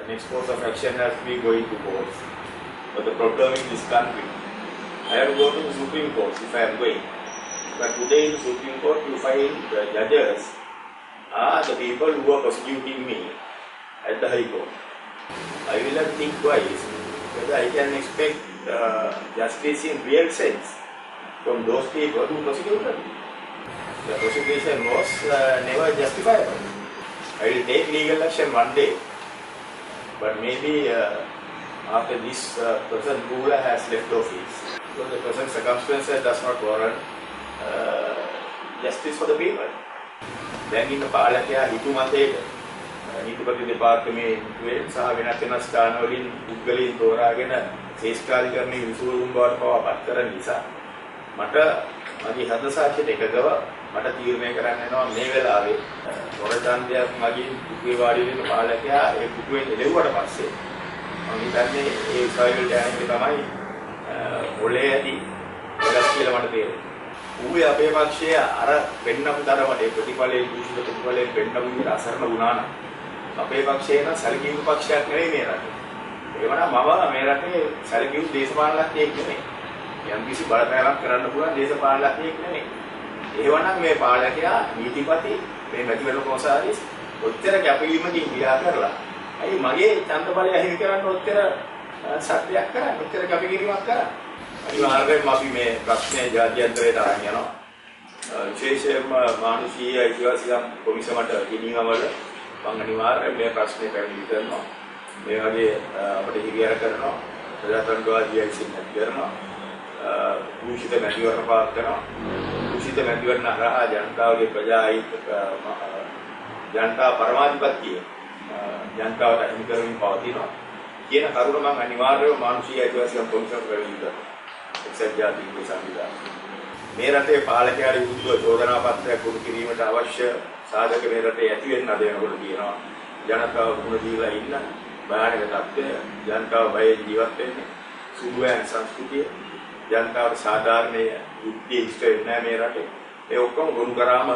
next course of action has to be going to courts. But the problem in this country, I have to go to the Supreme Court if I am going. But today in the Supreme Court, you find the judges are the people who are prosecuting me at the High Court. I will have to think twice whether I can expect justice in real sense from those people who prosecuted me. The prosecution was never justifiable. I will take legal action one day, but maybe after this present ruler has left office, because the present circumstances does not warrant justice for the people. දැන් ඉන්න පාලකයා හිතුමතේට නීතිපති දෙපාර්තමේන්තුවේ සහ වෙනත් වෙනත් ස්ථානවලින් පුද්ගලයන් තෝරාගෙන ශේෂ්ඨාධිකරණයේ විසූරුම් බවට පවා පත් කරන නිසා මට මගේ හද සාක්ෂියට එකගව මට තීරණය කරන්න වෙනවා මේ වෙලාවේ තොරචන්දයක් මගින් පුදුවේ වාඩි වෙන පාලකයා ඒ පුදුවේ එළෙව්වට පස්සේ මම හිතන්නේ ඒ උසාවිවලට යන්නේ තමයි ඔලේ ඇති වැඩක් කියලා මට තේරෙනවා. ඌේ අපේ පක්ෂයේ අර වෙන්නපු තරමට ඒ ප්‍රතිඵලයේ දූෂිත ප්‍රතිඵලයෙන් වෙන්නපු විදිහට අසරණ වුණා නම් අපේ පක්ෂේ නම් සැලකියුතු පක්ෂයක් නෙවෙයි මේ රටේ. ඒවනම් මම මේ රටේ සැලකියුතු දේශපාලනඥයෙක් නෙමෙයි. යම්කිසි බලපෑමක් කරන්න පුළුවන් දේශපාලනඥයෙක් නෙමෙයි. ඒවනම් මේ පාලකයා නීතිපති මේ මැතිවරණ කොමසාරිස් ඔච්චර කැපවීමකින් ක්‍රියා කරලා අයි මගේ ඡන්ද බලය අහිමි කරන්න ඔච්චර සත්‍යයක් කරන්නේ ඔච්චර කැපකිරීමක් කරන්නේ. අනිවාර්යයෙන්ම අපි මේ ප්‍රශ්නේ ජාත්‍යන්තරයට අරන් යනවා. විශේෂයෙන්ම මානුෂීය අයිතිවාසිකම් කොමිසමට ගෙනීමවල මම අනිවාර්යයෙන් මේ ප්‍රශ්නේ පැහැදිලි කරනවා. මේ වගේ අපිට හිරියර කරනවා. ප්‍රජාතන්ත්‍රවාදී අයිතින් කරනවා. දූෂිත මැතිවරණ පාත් කරනවා. දූෂිත මැතිවරණ හරහා ජනතාවගේ ප්‍රජාහිත ජනතා පරමාධිපත්‍යය ජනතාවට අහිමි කරමින් පවතිනවා. කියන කරුණ මම අනිවාර්යයෙන්ම මානුෂීය අයිතිවාසිකම් කොමිසමට පැහැදිලි කරනවා. එක්සත් ජාතීන්ගේ සංවිධානය මේ රටේ පාලකයාට විරුද්ධව චෝදනා පත්‍රයක් පුරු කිරීමට අවශ්‍ය සාධක මේ රටේ ඇති වෙන්න අද වෙනකොට තියෙනවා. ජනතාව මුණ දීලා ඉන්න භයානක තත්ත්වය, ජනතාව බයෙන් ජීවත් වෙන්නේ, සුළුයන් සංස්කෘතිය, ජනතාවට සාධාරණ යුක්තිය ඉෂ්ට වෙන්නේ නැහැ මේ රටේ. ඒ ඔක්කොම ගොනු කරාම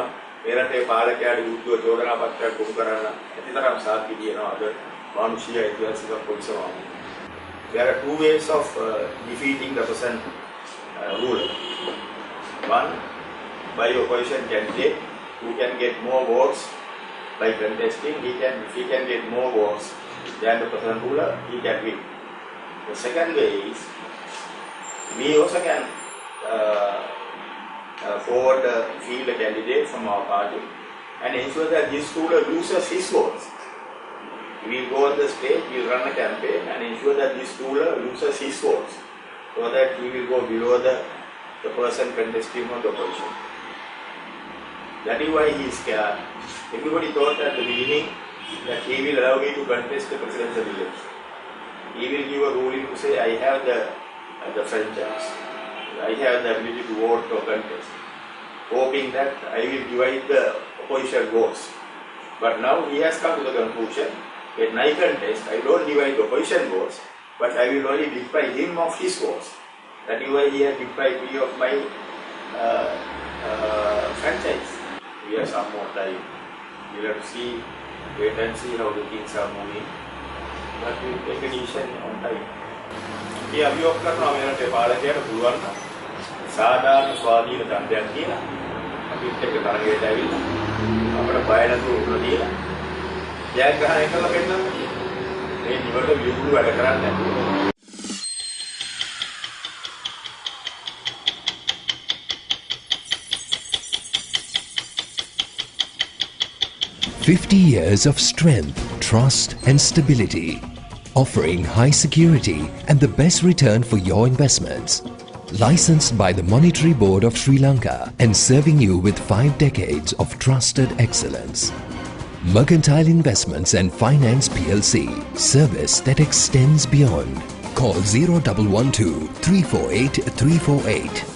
මේ රටේ පාලකයාට විරුද්ධව චෝදනා පත්‍රයක් පුරු කරන්න ඇතිතරම් සාධක තියෙනවා අද මානුෂීය අයිතිවාසිකම් කොමිසම. There are two ways of defeating the present ruler. One, by opposition candidate who can get more votes by contesting. If he can get more votes than the present ruler, he can win. The second way is we also can forward field a candidate from our party and ensure that this ruler loses his votes. We will go on the stage, we will run a campaign and ensure that this ruler loses his votes so that he will go below the person contesting on the opposition. That is why he is scared. Everybody thought at the beginning that he will allow me to contest the presidential election. He will give a ruling to say, I have the franchise, I have the ability to vote or contest, hoping that I will divide the opposition votes. But now he has come to the conclusion, when I contest, I don't divide the opposition votes, but I will only deprive him of his votes. That is why he has deprived me of my franchise. We have some more time. We will have to see, wait and see how the things are moving. But we will take a decision on time. මේ අභියෝග කරනවා මේ රටේ පාලකයාට පුළුවන් නම් සාධාරණ ස්වාධීන ඡන්දයක් කියලා අපිත් එක්ක තරගයට ඇවිල්ලා අපිට බය නැතුව උඩ දීලා ජයග්‍රහණය කරලා පෙන්නන්න. මේ නිවට විවුරු වැඩ කරන්නේ නැතුව 50 years of strength, trust and stability, offering high security and the best return for your investments. Licensed by the Monetary Board of Sri Lanka and serving you with 5 decades of trusted excellence. Mercantile Investments and Finance PLC, service that extends beyond. Call 0112 348 348.